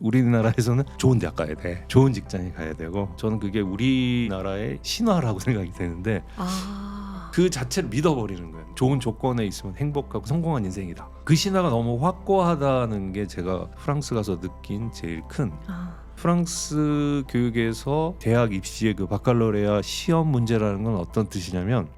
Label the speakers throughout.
Speaker 1: 우리나라에서는 좋은 대학 가야 돼, 좋은 직장에 가야 되고, 저는 그게 우리나라의 신화라고 생각이 되는데 그 자체를 믿어버리는 거예요. 좋은 조건에 있으면 행복하고 성공한 인생이다. 그 신화가 너무 확고하다는 게 제가 프랑스 가서 느낀 제일 큰 프랑스 교육에서 대학 입시의 그 바칼로레아 시험 문제라는 건 어떤 뜻이냐면,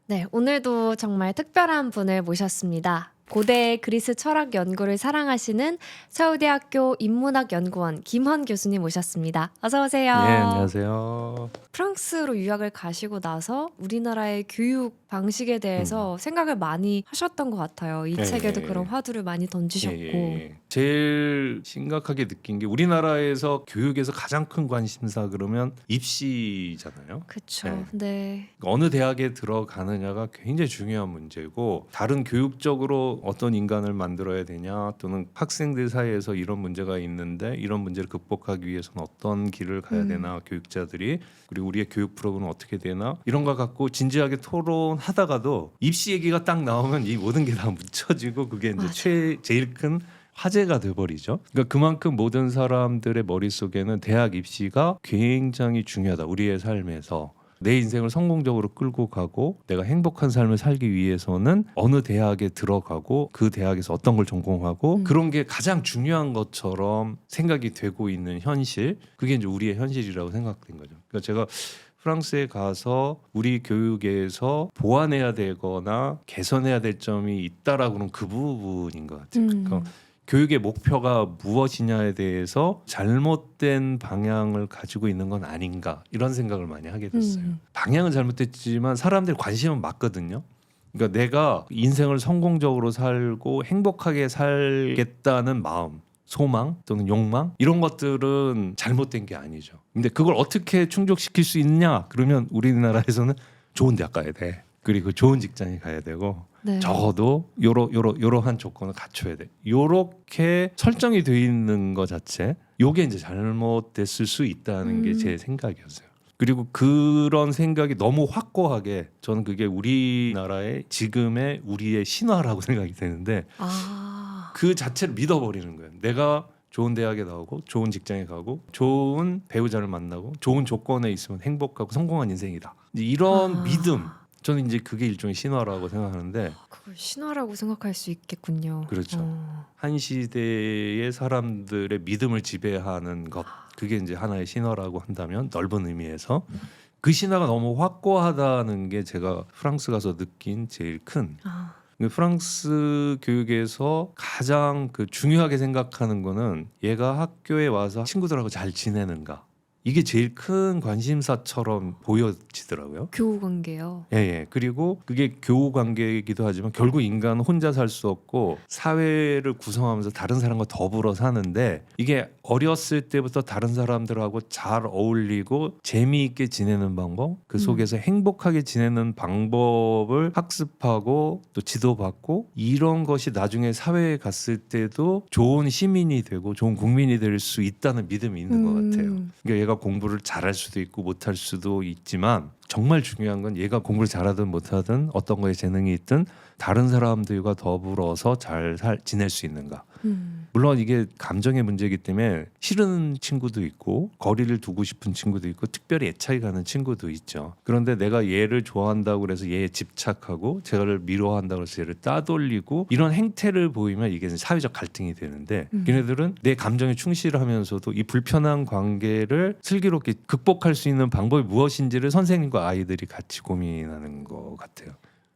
Speaker 2: 네, 오늘도 정말 특별한 분을 모셨습니다. 고대 그리스 철학 연구를 사랑하시는 서울대학교 인문학연구원 김헌 교수님 모셨습니다. 어서 오세요.
Speaker 1: 네, 안녕하세요.
Speaker 2: 프랑스로 유학을 가시고 나서 우리나라의 교육 방식에 대해서 생각을 많이 하셨던 것 같아요. 이
Speaker 1: 예,
Speaker 2: 책에도
Speaker 1: 예,
Speaker 2: 그런
Speaker 1: 예.
Speaker 2: 화두를 많이 던지셨고.
Speaker 1: 예. 제일 심각하게 느낀 게, 우리나라에서 교육에서 가장 큰 관심사 그러면 입시잖아요.
Speaker 2: 그쵸.
Speaker 1: 네.
Speaker 2: 네.
Speaker 1: 어느 대학에 들어가느냐가 굉장히 중요한 문제고, 다른 교육적으로 어떤 인간을 만들어야 되냐, 또는 학생들 사이에서 이런 문제가 있는데 이런 문제를 극복하기 위해서는 어떤 길을 가야 되나, 교육자들이, 그리고 우리의 교육 프로그램은 어떻게 되나, 이런 거 갖고 진지하게 토론하다가도 입시 얘기가 딱 나오면 이 모든 게 다 묻혀지고, 그게 이제 제일 큰 화제가 돼버리죠. 그러니까 그만큼 모든 사람들의 머릿속에는 대학 입시가 굉장히 중요하다. 우리의 삶에서 내 인생을 성공적으로 끌고 가고 내가 행복한 삶을 살기 위해서는 어느 대학에 들어가고 그 대학에서 어떤 걸 전공하고 그런 게 가장 중요한 것처럼 생각이 되고 있는 현실, 그게 이제 우리의 현실이라고 생각된 거죠. 그러니까 제가 프랑스에 가서 우리 교육에서 보완해야 되거나 개선해야 될 점이 있다라고는 그 부분인 것 같아요. 그러니까 교육의 목표가 무엇이냐에 대해서 잘못된 방향을 가지고 있는 건 아닌가, 이런 생각을 많이 하게 됐어요. 방향은 잘못됐지만 사람들 관심은 맞거든요. 그러니까 내가 인생을 성공적으로 살고 행복하게 살겠다는 마음, 소망 또는 욕망, 이런 것들은 잘못된 게 아니죠. 근데 그걸 어떻게 충족시킬 수 있냐 그러면 우리나라에서는 좋은 대학 가야 돼, 그리고 좋은 직장에 가야 되고,
Speaker 2: 네.
Speaker 1: 적어도 요러한 조건을 갖춰야 돼, 요렇게 설정이 돼 있는 것 자체, 요게 이제 잘못됐을 수 있다는 게 제 생각이었어요. 그리고 그런 생각이 너무 확고하게, 저는 그게 우리나라의 지금의 우리의 신화라고 생각이 되는데 그 자체를 믿어버리는 거예요. 내가 좋은 대학에 나오고 좋은 직장에 가고 좋은 배우자를 만나고 좋은 조건에 있으면 행복하고 성공한 인생이다. 이제 이런 믿음, 저는 이제 그게 일종의 신화라고 생각하는데,
Speaker 2: 그걸 신화라고 생각할 수 있겠군요.
Speaker 1: 그렇죠. 한 시대의 사람들의 믿음을 지배하는 것, 그게 이제 하나의 신화라고 한다면, 넓은 의미에서 그 신화가 너무 확고하다는 게 제가 프랑스 가서 느낀 제일 큰 프랑스 교육에서 가장 그 중요하게 생각하는 거는, 얘가 학교에 와서 친구들하고 잘 지내는가, 이게 제일 큰 관심사처럼 보여지더라고요.
Speaker 2: 교우 관계요.
Speaker 1: 예. 그리고 그게 교우 관계이기도 하지만 결국 인간은 혼자 살 수 없고 사회를 구성하면서 다른 사람과 더불어 사는데, 이게 어렸을 때부터 다른 사람들하고 잘 어울리고 재미있게 지내는 방법, 그 속에서 행복하게 지내는 방법을 학습하고 또 지도받고, 이런 것이 나중에 사회에 갔을 때도 좋은 시민이 되고 좋은 국민이 될 수 있다는 믿음이 있는 것 같아요. 그러니까 얘가 공부를 잘할 수도 있고 못할 수도 있지만, 정말 중요한 건 얘가 공부를 잘하든 못하든 어떤 거에 재능이 있든 다른 사람들과 더불어서 잘 지낼 수 있는가. 물론 이게 감정의 문제이기 때문에 싫은 친구도 있고 거리를 두고 싶은 친구도 있고 특별히 애착이 가는 친구도 있죠. 그런데 내가 얘를 좋아한다고 해서 얘에 집착하고 쟤를 미워한다고 해서 얘를 따돌리고, 이런 행태를 보이면 이게 사회적 갈등이 되는데, 걔네들은 내 감정에 충실하면서도 이 불편한 관계를 슬기롭게 극복할 수 있는 방법이 무엇인지를 선생님과 아이들이 같이 고민하는 것 같아요.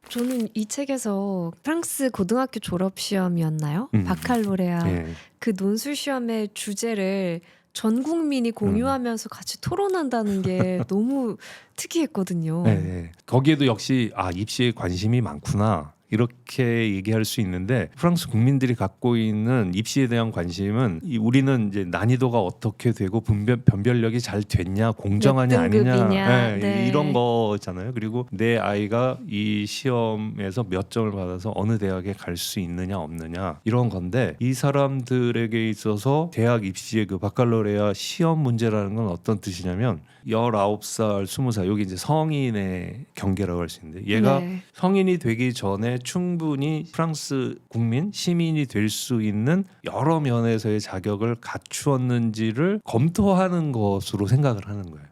Speaker 2: 저는 이 책에서 프랑스 고등학교 졸업 시험이었나요? 바칼로레아
Speaker 1: 예.
Speaker 2: 그 논술 시험의 주제를 전 국민이 공유하면서 같이 토론한다는 게 너무 특이했거든요.
Speaker 1: 네. 거기에도 역시 입시에 관심이 많구나, 이렇게 얘기할 수 있는데, 프랑스 국민들이 갖고 있는 입시에 대한 관심은, 우리는 이제 난이도가 어떻게 되고 변별력이 잘 됐냐, 공정하냐
Speaker 2: 몇 등급이냐.
Speaker 1: 아니냐,
Speaker 2: 네.
Speaker 1: 이런 거잖아요. 그리고 내 아이가 이 시험에서 몇 점을 받아서 어느 대학에 갈 수 있느냐 없느냐, 이런 건데, 이 사람들에게 있어서 대학 입시의 그 바칼로레아 시험 문제라는 건 어떤 뜻이냐면, 19살, 20살, 여기 이제 성인의 경계라고 할 수 있는데, 얘가 성인이 되기 전에 다음에 충분히 프랑스 국민, 시민이 될 수 있는 여러 면에서의 자격을 갖추었는지를 검토하는 것으로 생각을 하는 거예요.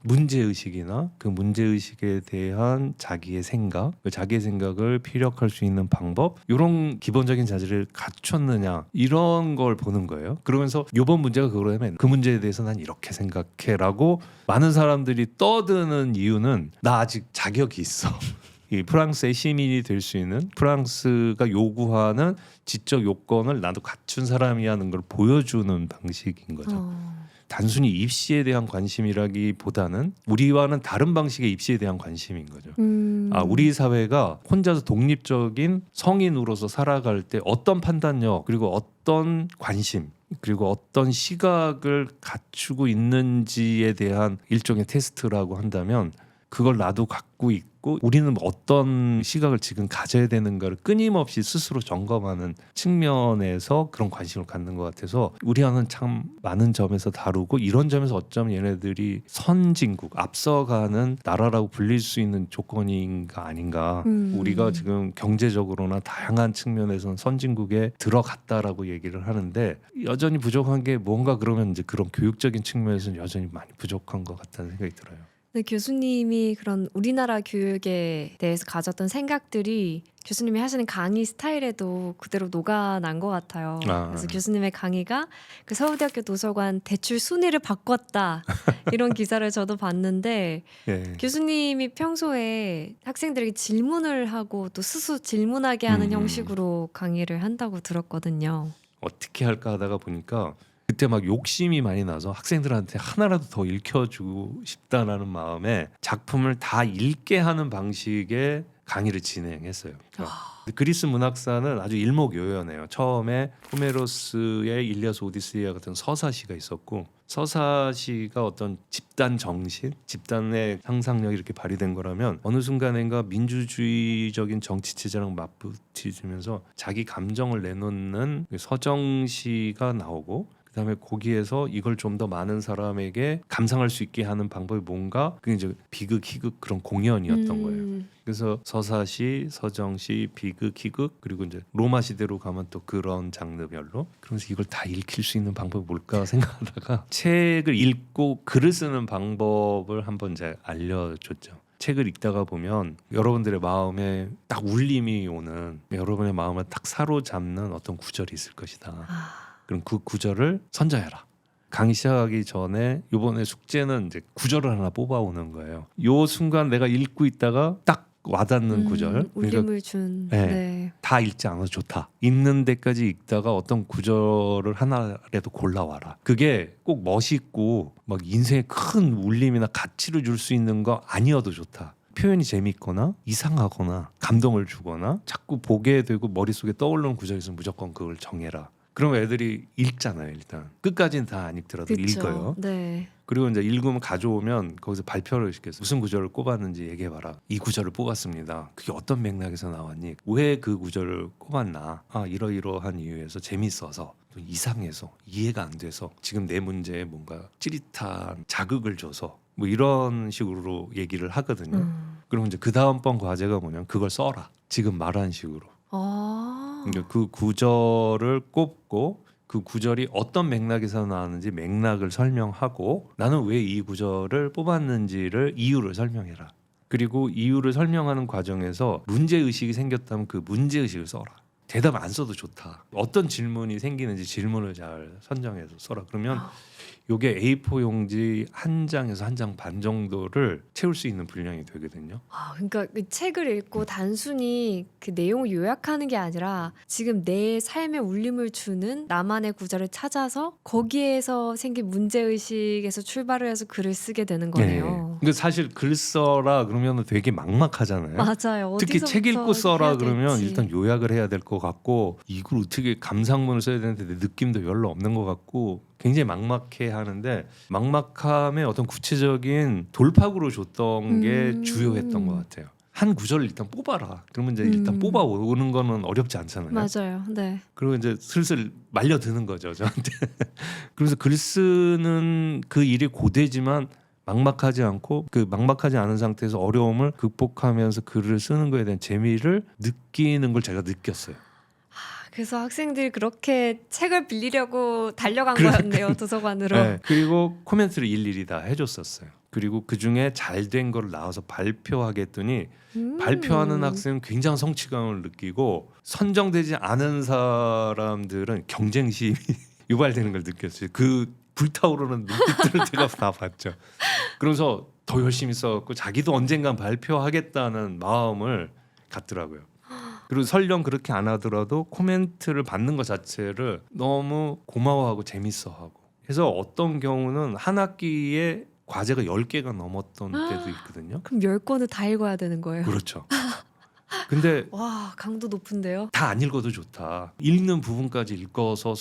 Speaker 1: 문제의식이나 그 문제의식에 대한 자기의 생각, 그 자기의 생각을 피력할 수 있는 방법, 이런 기본적인 자질을 갖췄느냐, 이런 걸 보는 거예요. 그러면서 이번 문제가 그러면 그 문제에 대해서 난 이렇게 생각해 라고 많은 사람들이 떠드는 이유는 나 아직 자격이 있어. 이 프랑스의 시민이 될 수 있는, 프랑스가 요구하는 지적 요건을 나도 갖춘 사람이라는 걸 보여주는 방식인 거죠. 단순히 입시에 대한 관심이라기보다는 우리와는 다른 방식의 입시에 대한 관심인 거죠. 우리 사회가 혼자서 독립적인 성인으로서 살아갈 때 어떤 판단력, 그리고 어떤 관심, 그리고 어떤 시각을 갖추고 있는지에 대한 일종의 테스트라고 한다면, 그걸 나도 갖고 있고 우리는 어떤 시각을 지금 가져야 되는가를 끊임없이 스스로 점검하는 측면에서 그런 관심을 갖는 것 같아서, 우리와는 참 많은 점에서 다르고 이런 점에서 어쩌면 얘네들이 선진국, 앞서가는 나라라고 불릴 수 있는 조건인가 아닌가. 우리가 지금 경제적으로나 다양한 측면에서는 선진국에 들어갔다라고 얘기를 하는데, 여전히 부족한 게 뭔가, 그러면 이제 그런 교육적인 측면에서는 여전히 많이 부족한 것 같다는 생각이 들어요.
Speaker 2: 네, 교수님이 그런 우리나라 교육에 대해서 가졌던 생각들이 교수님이 하시는 강의 스타일에도 그대로 녹아난 것 같아요. 그래서 교수님의 강의가 그 서울대학교 도서관 대출 순위를 바꿨다 이런 기사를 저도 봤는데, 교수님이 평소에 학생들에게 질문을 하고 또 스스로 질문하게 하는 형식으로 강의를 한다고 들었거든요.
Speaker 1: 어떻게 할까 하다가 보니까 그때 막 욕심이 많이 나서 학생들한테 하나라도 더 읽혀주고 싶다라는 마음에 작품을 다 읽게 하는 방식의 강의를 진행했어요. 그리스 문학사는 아주 일목요연해요. 처음에 호메로스의 일리아스 오디세이아 같은 서사시가 있었고, 서사시가 어떤 집단 정신, 집단의 상상력이 이렇게 발휘된 거라면 어느 순간인가 민주주의적인 정치 체제랑 맞붙이면서 자기 감정을 내놓는 서정시가 나오고, 그다음에 거기에서 이걸 좀 더 많은 사람에게 감상할 수 있게 하는 방법이 뭔가, 그게 이제 비극, 희극 그런 공연이었던 거예요. 그래서 서사시, 서정시, 비극, 희극, 그리고 이제 로마 시대로 가면 또 그런 장르별로, 그러면서 이걸 다 읽힐 수 있는 방법이 뭘까 생각하다가 책을 읽고 글을 쓰는 방법을 한번 이제 알려줬죠. 책을 읽다가 보면 여러분들의 마음에 딱 울림이 오는, 여러분의 마음을 딱 사로잡는 어떤 구절이 있을 것이다. 그럼 그 구절을 선정해라. 강의 시작하기 전에 이번에 숙제는 이제 구절을 하나 뽑아오는 거예요. 요 순간 내가 읽고 있다가 딱 와닿는 구절,
Speaker 2: 울림을 준.
Speaker 1: 다 읽지 않아도 좋다. 읽는 데까지 읽다가 어떤 구절을 하나라도 골라와라. 그게 꼭 멋있고 막 인생에 큰 울림이나 가치를 줄 수 있는 거 아니어도 좋다. 표현이 재밌거나 이상하거나 감동을 주거나 자꾸 보게 되고 머릿속에 떠오르는 구절이 있으면 무조건 그걸 정해라. 그럼 애들이 읽잖아요. 일단 끝까지는 다 안 읽더라도 읽어요. 그리고 이제 읽으면 가져오면 거기서 발표를 시켜서 무슨 구절을 꼽았는지 얘기해봐라. 이 구절을 뽑았습니다. 그게 어떤 맥락에서 나왔니? 왜 그 구절을 꼽았나? 이러이러한 이유에서 재밌어서, 또 이상해서, 이해가 안 돼서, 지금 내 문제에 뭔가 찌릿한 자극을 줘서, 뭐 이런 식으로 얘기를 하거든요. 그럼 이제 그 다음번 과제가 뭐냐면 그걸 써라. 지금 말한 식으로. 그러니까 그 구절을 꼽고 그 구절이 어떤 맥락에서 나왔는지 맥락을 설명하고, 나는 왜 이 구절을 뽑았는지를 이유를 설명해라. 그리고 이유를 설명하는 과정에서 문제의식이 생겼다면 그 문제의식을 써라. 대답 안 써도 좋다. 어떤 질문이 생기는지 질문을 잘 선정해서 써라. 그러면 요게 A4 용지 한 장에서 한 장 반 정도를 채울 수 있는 분량이 되거든요.
Speaker 2: 그러니까 그 책을 읽고 단순히 그 내용을 요약하는 게 아니라 지금 내 삶에 울림을 주는 나만의 구절을 찾아서 거기에서 생긴 문제의식에서 출발을 해서 글을 쓰게 되는 거네요.
Speaker 1: 근데 사실 글 써라 그러면 되게 막막하잖아요.
Speaker 2: 맞아요.
Speaker 1: 특히 책 읽고 써라 그러면
Speaker 2: 될지.
Speaker 1: 일단 요약을 해야 될 것 같고, 이걸 어떻게 감상문을 써야 되는데 내 느낌도 별로 없는 것 같고, 굉장히 막막해 하는데, 막막함의 어떤 구체적인 돌파구를 줬던 게 주요했던 것 같아요. 한 구절을 일단 뽑아라. 그러면 이제 일단 뽑아오는 거는 어렵지 않잖아요.
Speaker 2: 맞아요.
Speaker 1: 그리고 이제 슬슬 말려드는 거죠, 저한테. 그래서 글 쓰는 그 일이 고되지만 막막하지 않고 그 막막하지 않은 상태에서 어려움을 극복하면서 글을 쓰는 거에 대한 재미를 느끼는 걸 제가 느꼈어요.
Speaker 2: 그래서 학생들이 그렇게 책을 빌리려고 달려간
Speaker 1: 그러니까.
Speaker 2: 거였네요, 도서관으로.
Speaker 1: 네, 그리고 코멘트를 일일이 다 해줬었어요. 그리고 그 중에 잘 된 거를 나와서 발표하게 했더니 발표하는 학생은 굉장한 성취감을 느끼고 선정되지 않은 사람들은 경쟁심이 유발되는 걸 느꼈어요. 그 불타오르는 눈빛들을 제가 다 봤죠. 그러면서 더 열심히 써갖고 자기도 언젠간 발표하겠다는 마음을 갖더라고요. 그리고 설령 그렇게 안 하더라도 코멘트를 받는 것 자체를 너무 고마워하고 재밌어하고 해서 어떤 경우는 한 학기에 과제가 10개가 넘었던 때도 있거든요.
Speaker 2: 그럼 10권을 다 읽어야 되는 거예요.
Speaker 1: 그렇죠. 근데
Speaker 2: 와, 강도 높은데요.
Speaker 1: 다 안 읽어도 좋다. 읽는 부분까지 읽어서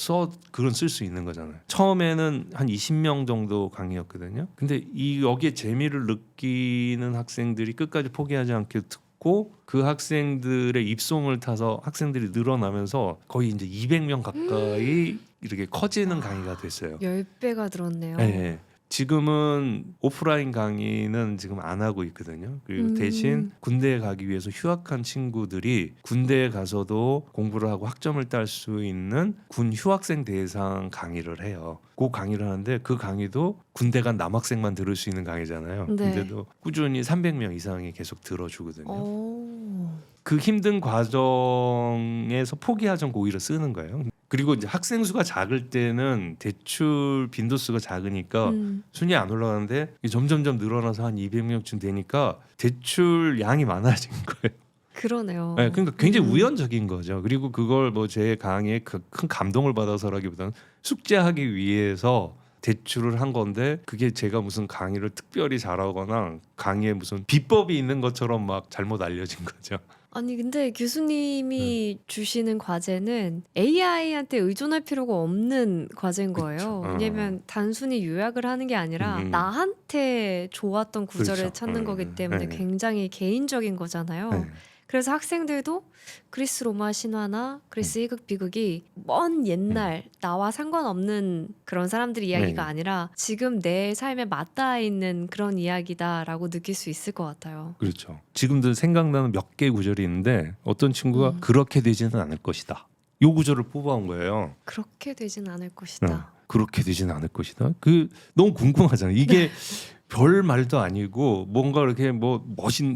Speaker 1: 글은 쓸 수 있는 거잖아요. 처음에는 한 20명 정도 강의였거든요. 근데 여기에 재미를 느끼는 학생들이 끝까지 포기하지 않게 듣고 그 학생들의 입소문을 타서 학생들이 늘어나면서 거의 이제 200명 가까이 이렇게 커지는 강의가 됐어요.
Speaker 2: 10배가 늘었네요.
Speaker 1: 네. 지금은 오프라인 강의는 지금 안 하고 있거든요. 그리고 대신 군대에 가기 위해서 휴학한 친구들이 군대에 가서도 공부를 하고 학점을 딸 수 있는 군 휴학생 대상 강의를 해요. 그 강의를 하는데 그 강의도 군대 간 남학생만 들을 수 있는 강의잖아요.
Speaker 2: 네.
Speaker 1: 근데도 꾸준히 300명 이상이 계속 들어주거든요.
Speaker 2: 오.
Speaker 1: 그 힘든 과정에서 포기하지 않고 오히려 쓰는 거예요. 그리고 이제 학생 수가 작을 때는 대출 빈도수가 작으니까 순위 안 올라가는데 점점점 늘어나서 한 200명쯤 되니까 대출 양이 많아진 거예요.
Speaker 2: 그러네요.
Speaker 1: 네, 그러니까 굉장히 우연적인 거죠. 그리고 그걸 뭐 제 강의에 큰 감동을 받아서라기보다는 숙제하기 위해서 대출을 한 건데 그게 제가 무슨 강의를 특별히 잘하거나 강의에 무슨 비법이 있는 것처럼 막 잘못 알려진 거죠.
Speaker 2: 아니 근데 교수님이 주시는 과제는 AI한테 의존할 필요가 없는 과제인 거예요.
Speaker 1: 그쵸.
Speaker 2: 왜냐면 단순히 요약을 하는 게 아니라
Speaker 1: 음.
Speaker 2: 나한테 좋았던 구절을
Speaker 1: 그렇죠.
Speaker 2: 찾는 거기 때문에
Speaker 1: 네.
Speaker 2: 굉장히 개인적인 거잖아요.
Speaker 1: 네.
Speaker 2: 그래서 학생들도 그리스 로마 신화나 그리스 희극 비극이 먼 옛날 나와 상관없는 그런 사람들 이야기가
Speaker 1: 네.
Speaker 2: 아니라 지금 내 삶에 맞닿아 있는 그런 이야기다라고 느낄 수 있을 것 같아요.
Speaker 1: 그렇죠. 지금도 생각나는 몇 개 구절이 있는데 어떤 친구가 그렇게 되지는 않을 것이다. 요 구절을 뽑아온 거예요.
Speaker 2: 그렇게 되진 않을 것이다.
Speaker 1: 그렇게 되지는 않을 것이다. 그 너무 궁금하잖아요. 이게 별 말도 아니고 뭔가 이렇게 뭐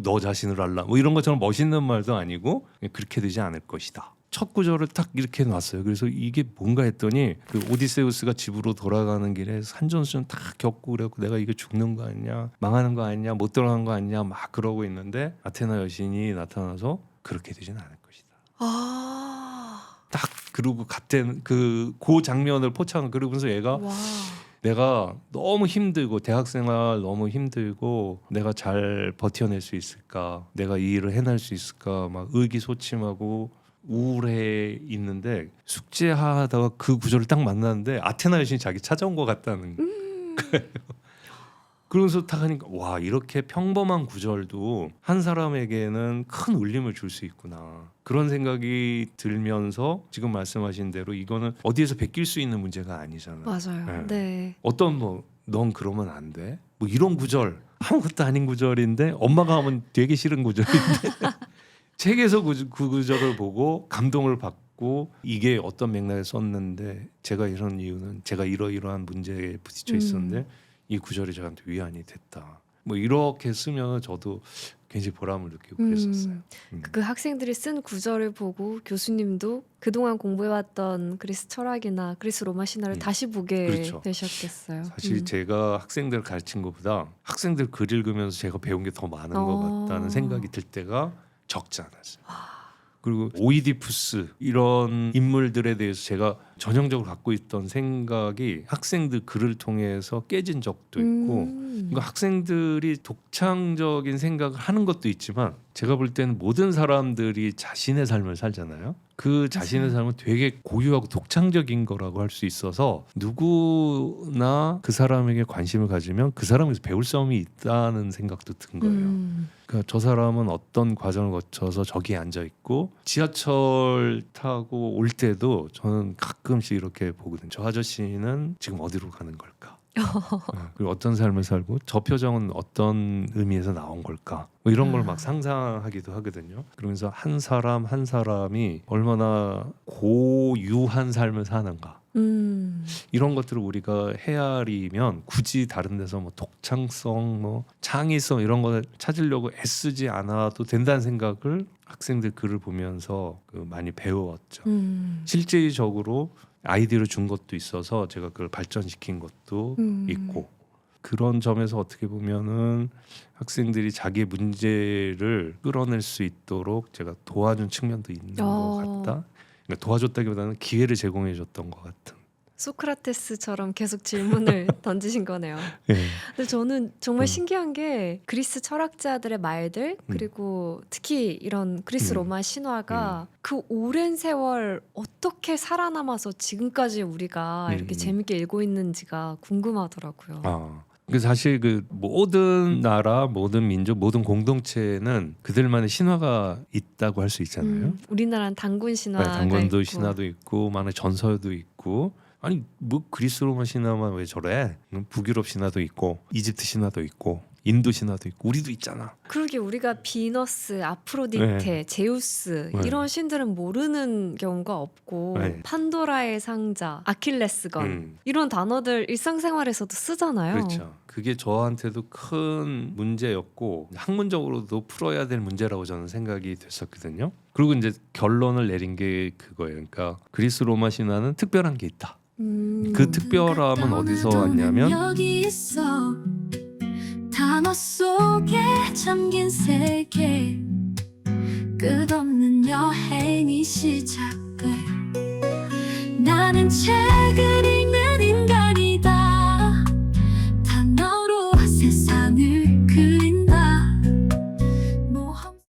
Speaker 1: 너 자신을 알라 뭐 이런 것처럼 멋있는 말도 아니고 그렇게 되지 않을 것이다. 첫 구절을 딱 이렇게 놨어요. 그래서 이게 뭔가 했더니 그 오디세우스가 집으로 돌아가는 길에 산전수전 다 겪고 그래갖고 내가 이거 죽는 거 아니냐, 망하는 거 아니냐, 못 들어간 거 아니냐 막 그러고 있는데 아테나 여신이 나타나서 그렇게 되지는 않을 것이다. 딱 그러고 같은 그 장면을 포착 그러면서 얘가
Speaker 2: 와.
Speaker 1: 내가 너무 힘들고 대학생활 너무 힘들고 내가 잘 버텨낼 수 있을까, 내가 이 일을 해낼 수 있을까 막 의기소침하고 우울해 있는데 숙제하다가 그 구절을 딱 만났는데 아테나 여신이 자기 찾아온 것 같다는 거예요. 그러면서 딱 하니까 와, 이렇게 평범한 구절도 한 사람에게는 큰 울림을 줄 수 있구나, 그런 생각이 들면서 지금 말씀하신 대로 이거는 어디에서 베낄 수 있는 문제가 아니잖아요.
Speaker 2: 맞아요. 네.
Speaker 1: 어떤 뭐 넌 그러면 안 돼, 뭐 이런 구절 아무것도 아닌 구절인데 엄마가 하면 되게 싫은 구절인데 책에서 그 구절을 보고 감동을 받고 이게 어떤 맥락에 썼는데 제가 이런 이유는 제가 이러이러한 문제에 부딪혀 있었는데 이 구절이 저한테 위안이 됐다. 뭐 이렇게 쓰면 저도 굉장히 보람을 느끼고 그랬었어요.
Speaker 2: 그 학생들이 쓴 구절을 보고 교수님도 그동안 공부해왔던 그리스 철학이나 그리스 로마 신화를 다시 보게
Speaker 1: 그렇죠.
Speaker 2: 되셨겠어요.
Speaker 1: 사실 제가 학생들 가르친 것보다 학생들 글 읽으면서 제가 배운 게 더 많은 것 같다는 생각이 들 때가 적지 않았어요. 그리고 오이디푸스 이런 인물들에 대해서 제가 전형적으로 갖고 있던 생각이 학생들 글을 통해서 깨진 적도 있고 그러니까 학생들이 독창적인 생각을 하는 것도 있지만 제가 볼 때는 모든 사람들이 자신의 삶을 살잖아요. 그 자신의 삶은 되게 고유하고 독창적인 거라고 할 수 있어서 누구나 그 사람에게 관심을 가지면 그 사람에서 배울 점이 있다는 생각도 든 거예요. 그러니까 저 사람은 어떤 과정을 거쳐서 저기에 앉아 있고 지하철 타고 올 때도 저는 가끔씩 이렇게 보거든요. 저 아저씨는 지금 어디로 가는 걸까? 그리고 어떤 삶을 살고 저 표정은 어떤 의미에서 나온 걸까? 뭐 이런 걸
Speaker 2: 아.
Speaker 1: 막 상상하기도 하거든요. 그러면서 한 사람 한 사람이 얼마나 고유한 삶을 사는가. 이런 것들을 우리가 헤아리면 굳이 다른 데서 뭐 독창성, 뭐 창의성 이런 걸 찾으려고 애쓰지 않아도 된다는 생각을 학생들 글을 보면서 많이 배웠죠. 실제적으로 아이디어를 준 것도 있어서 제가 그걸 발전시킨 것도 있고 그런 점에서 어떻게 보면은 학생들이 자기의 문제를 끌어낼 수 있도록 제가 도와준 측면도 있는 것 같다. 그러니까 도와줬다기보다는 기회를 제공해 줬던 것 같은.
Speaker 2: 소크라테스처럼 계속 질문을 던지신 거네요.
Speaker 1: 네.
Speaker 2: 근데 저는 정말 신기한 게 그리스 철학자들의 말들 그리고 특히 이런 그리스 로마 신화가 그 오랜 세월 어떻게 살아남아서 지금까지 우리가 이렇게 재밌게 읽고 있는지가 궁금하더라고요.
Speaker 1: 그 사실 그 모든 나라, 모든 민족, 모든 공동체는 그들만의 신화가 있다고 할 수 있잖아요.
Speaker 2: 우리나라는 당군 신화가
Speaker 1: 당군도
Speaker 2: 있고.
Speaker 1: 신화도 있고, 많은 전설도 있고. 아니 뭐 그리스 로마 신화만 왜 저래? 북유럽 신화도 있고, 이집트 신화도 있고, 인도 신화도 있고, 우리도 있잖아.
Speaker 2: 그러게 우리가 비너스, 아프로디테, 제우스 이런 신들은 모르는 경우가 없고 판도라의 상자, 아킬레스건 이런 단어들 일상생활에서도 쓰잖아요.
Speaker 1: 그렇죠. 그게 저한테도 큰 문제였고 학문적으로도 풀어야 될 문제라고 저는 생각이 됐었거든요. 그리고 이제 결론을 내린 게 그거예요. 그러니까 그리스 로마 신화는 특별한 게 있다. 그 특별함은 어디서 왔냐면
Speaker 3: 여기 있어. 단어 속에 잠긴 세계 끝없는 여행이 시작돼. 나는 책을 읽